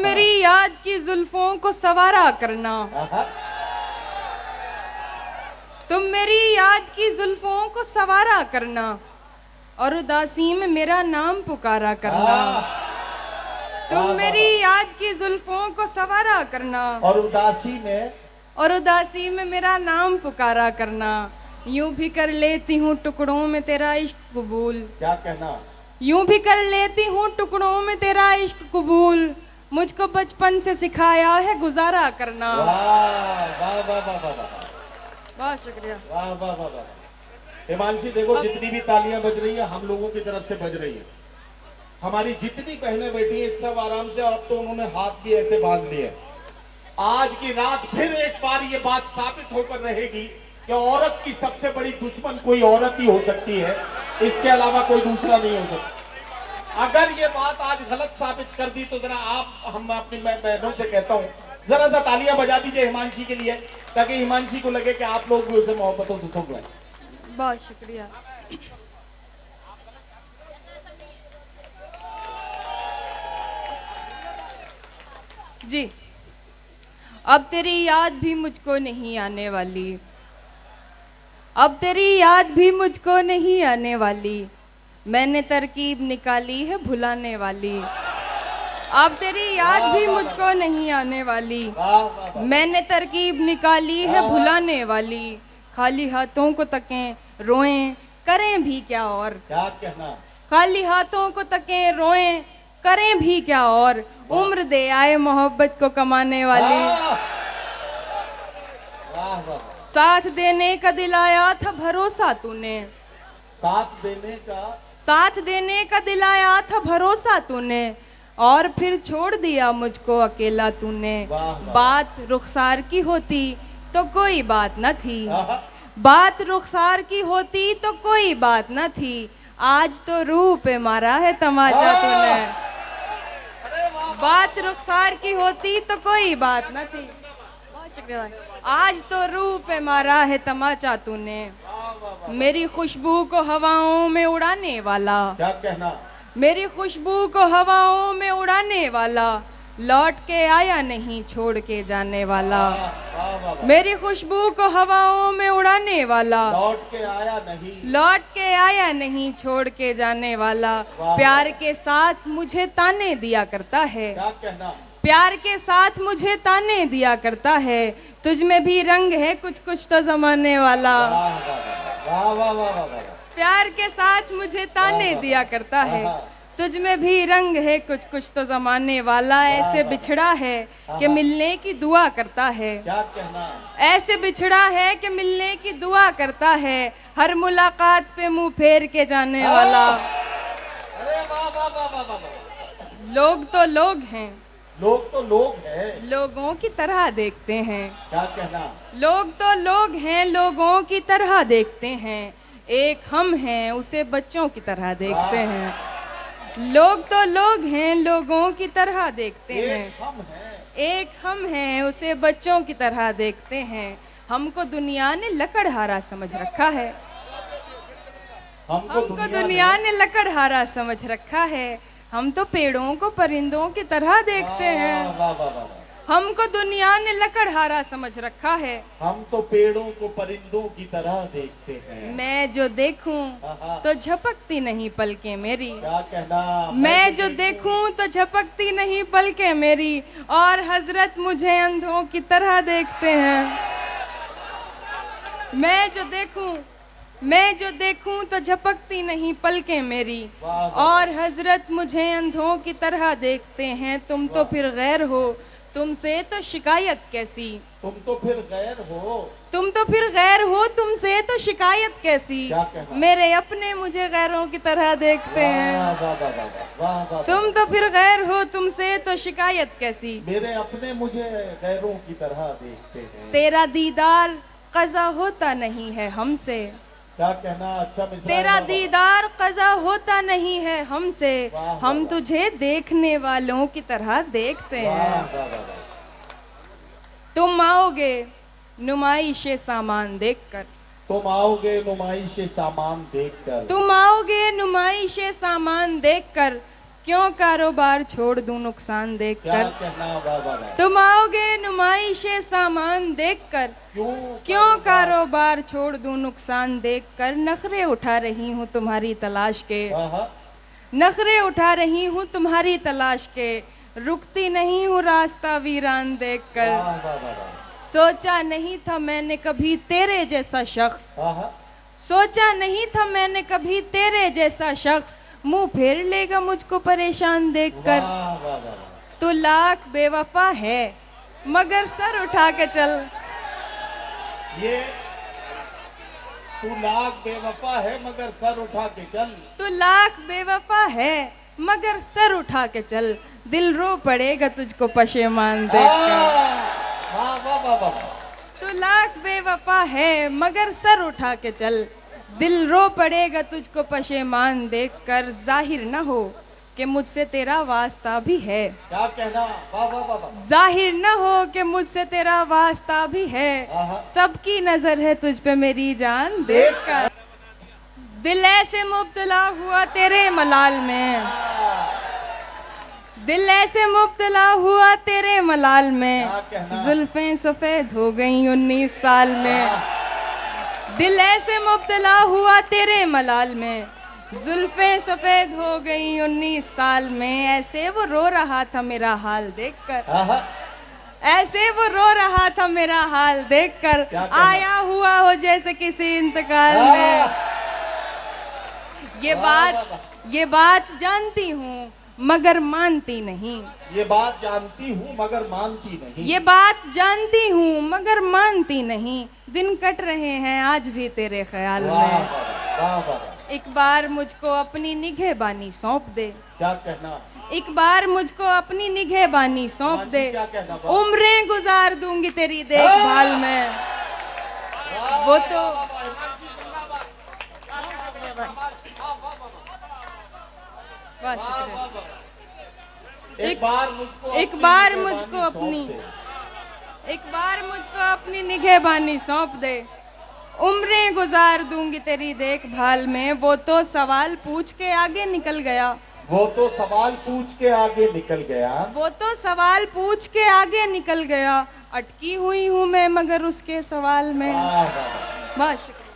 मेरी याद की जुल्फों को सवारा करना, तुम मेरी याद की जुल्फों को सवारा करना, और उदासी में मेरा नाम पुकारा करना। तुम मेरी याद की जुल्फों को सवारा करना, और उदासी में मेरा नाम पुकारा करना। यूं भी कर लेती हूँ टुकड़ों में तेरा इश्क कबूल। क्या कहना? यूं भी कर लेती हूँ टुकड़ों में तेरा इश्क कबूल, मुझको बचपन से सिखाया है गुजारा करना। वाह वाह वाह वाह वाह वाह, बहुत शुक्रिया। वाह वाह वाह वाह। हिमांशी देखो, जितनी भी तालियां बज रही है हम लोगों की तरफ से बज रही है। हमारी जितनी बहनें बैठी हैं सब आराम से, अब तो उन्होंने हाथ भी ऐसे बांध लिए। आज की रात फिर एक बार ये बात साबित होकर रहेगी कि औरत की सबसे बड़ी दुश्मन कोई औरत ही हो सकती है, इसके अलावा कोई दूसरा नहीं हो सकता। अगर ये बात आज गलत साबित कर दी तो जरा हम अपनी बहनों से कहता हूँ, जरा सा तालियां बजा दीजिए हिमांशी के लिए, ताकि हिमांशी को लगे कि आप लोग भी उसे मोहब्बतों से सुन रहे हैं। बहुत शुक्रिया। जी, अब तेरी याद भी मुझको नहीं आने वाली, अब तेरी याद भी मुझको नहीं आने वाली, मैंने तरकीब निकाली है भुलाने वाली। अब तेरी याद भी मुझको नहीं आने वाली, मैंने तरकीब निकाली है भुलाने वाली। खाली हाथों को तकें रोएं करें भी क्या और, क्या कहना? खाली हाथों को तकें रोएं करें भी क्या और, उम्र दे आए मोहब्बत को कमाने वाली। साथ देने का दिलाया था भरोसा तूने, साथ देने का दिलाया था भरोसा तूने, और फिर छोड़ दिया मुझको अकेला तूने। बात रुखसार की होती तो कोई बात न थी, बात रुखसार की होती तो कोई बात न थी, आज तो रूह पे मारा है तमाचा तूने। बात रुखसार की होती तो कोई बात न थी, बहुत शुक्रिया, आज तो रूह पे मारा है तमाचा तूने। मेरी खुशबू को हवाओं में उड़ाने वाला, क्या कहना? मेरी खुशबू को हवाओं में उड़ाने वाला, लौट के आया नहीं छोड़ के जाने वाला। मेरी खुशबू को हवाओं में उड़ाने वाला, लौट के आया नहीं, लौट के आया नहीं छोड़ के जाने वाला। प्यार के साथ मुझे ताने दिया करता है, क्या कहना? प्यार के साथ मुझे ताने दिया करता है, तुझ में भी रंग है कुछ कुछ तो जमाने वाला। वाह वाह वाह वाह। प्यार के साथ मुझे ताने दिया करता है, तुझ में भी रंग है कुछ कुछ तो जमाने वाला। ऐसे बिछड़ा है कि मिलने की दुआ करता है, क्या कहना? ऐसे बिछड़ा है कि मिलने की दुआ करता है, हर मुलाकात पे मुंह फेर के जाने वाला। अरे वाह वाह वाह वाह वाह। लोग तो लोग हैं, लोग तो लोग हैं, लोगों की तरह देखते हैं। क्या कहना? लोग तो लोग हैं, लोगों की तरह देखते हैं, एक हम हैं उसे बच्चों की तरह देखते हैं। लोग तो लोग हैं, लोगों की तरह देखते हैं, एक हम हैं उसे बच्चों की तरह देखते हैं। हमको दुनिया ने लकड़हारा समझ रखा है, हमको दुनिया ने लकड़हारा समझ रखा है, हम तो पेड़ों को परिंदों की तरह देखते हैं। हमको दुनिया ने लकड़हारा समझ रखा है, हम तो पेड़ों को परिंदों की तरह देखते हैं। मैं जो देखूं तो झपकती नहीं पलकें मेरी, क्या कहना? मैं जो देखूं तो झपकती नहीं पलकें मेरी, और हजरत मुझे अंधों की तरह देखते हैं। मैं जो देखूं तो झपकती नहीं पलकें मेरी, और हजरत मुझे अंधों की तरह देखते हैं। तुम तो फिर गैर हो, तुमसे तो शिकायत कैसी, तुम तो फिर गैर हो, तुम तो फिर गैर हो, तुमसे तो शिकायत कैसी, मेरे अपने मुझे गैरों की तरह देखते हैं। तुम तो फिर गैर हो, तुमसे तो शिकायत कैसी, मेरे अपने मुझे गैरों की तरह देखते हैं। तेरा दीदार क़ज़ा होता नहीं है हमसे, क्या कहना? अच्छा, तेरा दीदार क़ज़ा होता नहीं है हमसे, हम तुझे देखने वालों की तरह देखते हैं। तुम आओगे नुमाइशे सामान देखकर, तुम आओगे नुमाइशे सामान देखकर, तुम आओगे नुमाइशे सामान देखकर, क्यों कारोबार छोड़ दूं नुकसान क्या देखकर, कहना, वाह वाह वाह। तुम आओगे नुमाइशे सामान देखकर, क्यों कारोबार छोड़ दूं नुकसान देखकर, नखरे उठा रही हूँ तुम्हारी तलाश के, वाह, नखरे उठा रही हूँ तुम्हारी तलाश के, रुकती नहीं हूँ रास्ता वीरान देखकर, वाह वाह वाह सोचा नहीं था मैंने कभी तेरे जैसा शख्स, वाह, सोचा नहीं था मैंने कभी तेरे जैसा शख्स, मुंह फेर लेगा मुझको परेशान देखकर, वाह वाह वाह। तू लाख बेवफा है मगर सर उठा के चल, ये तू लाख बेवफा है मगर सर उठा के चल, तू लाख बेवफा है मगर सर उठा के चल, दिल रो पड़ेगा तुझको पशेमान देखकर, वाह वाह वाह वाह। तू लाख बेवफा है मगर सर उठा के चल, दिल रो पड़ेगा तुझको पशेमान देखकर, जाहिर न हो कि मुझसे तेरा वास्ता भी है, क्या कहना, वाह वाह वाह वाह। जाहिर न हो कि मुझसे तेरा वास्ता भी है, आहा। सबकी नजर है तुझ पे मेरी जान देखकर, दिल ऐसे मुब्तला हुआ तेरे मलाल में, दिल ऐसे मुब्तला हुआ तेरे मलाल में, क्या कहना? जुल्फें सफेद हो गई 19 साल में, दिल ऐसे मुब्तला हुआ तेरे मलाल में, जुल्फें सफेद हो गई 19 साल में, ऐसे वो रो रहा था मेरा हाल देखकर, आहा, ऐसे वो रो रहा था मेरा हाल देखकर, क्या कहना? आया हुआ हो जैसे किसी इंतकाल में, ये वाह, बात वाह, वाह। ये बात जानती हूँ मगर मानती नहीं, ये बात जानती हूँ मगर मानती नहीं, ये बात जानती हूँ मगर मानती नहीं, दिन कट रहे हैं आज भी तेरे ख्याल वाह में, वाह वाह वाह। एक बार मुझको अपनी निगहबानी सौंप दे, क्या कहना, एक बार मुझको अपनी निगहबानी सौंप हिमांशी, दे, क्या कहना, वाह। उम्रें गुजार दूंगी तेरी देखभाल में, वाह, वो वाह, तो वाह, वाह, हिमांशी जिंदाबाद। क्या कहना, वाह, वाह, वाह, वाह, वाह, वाह, शुक्रिया। वाह, वाह। एक बार मुझको एक अपनी बार निगहबानी मुझको सौंप अपनी दे। एक बार मुझको अपनी निगहबानी सौंप दे, उम्रें गुजार दूंगी तेरी देखभाल में, वो तो सवाल पूछ के आगे निकल गया, वो तो सवाल पूछ के आगे निकल गया, वो तो सवाल पूछ के आगे निकल गया, अटकी हुई हूँ मैं मगर उसके सवाल में, वाह वाह वाह। बहुत शुक्रिया।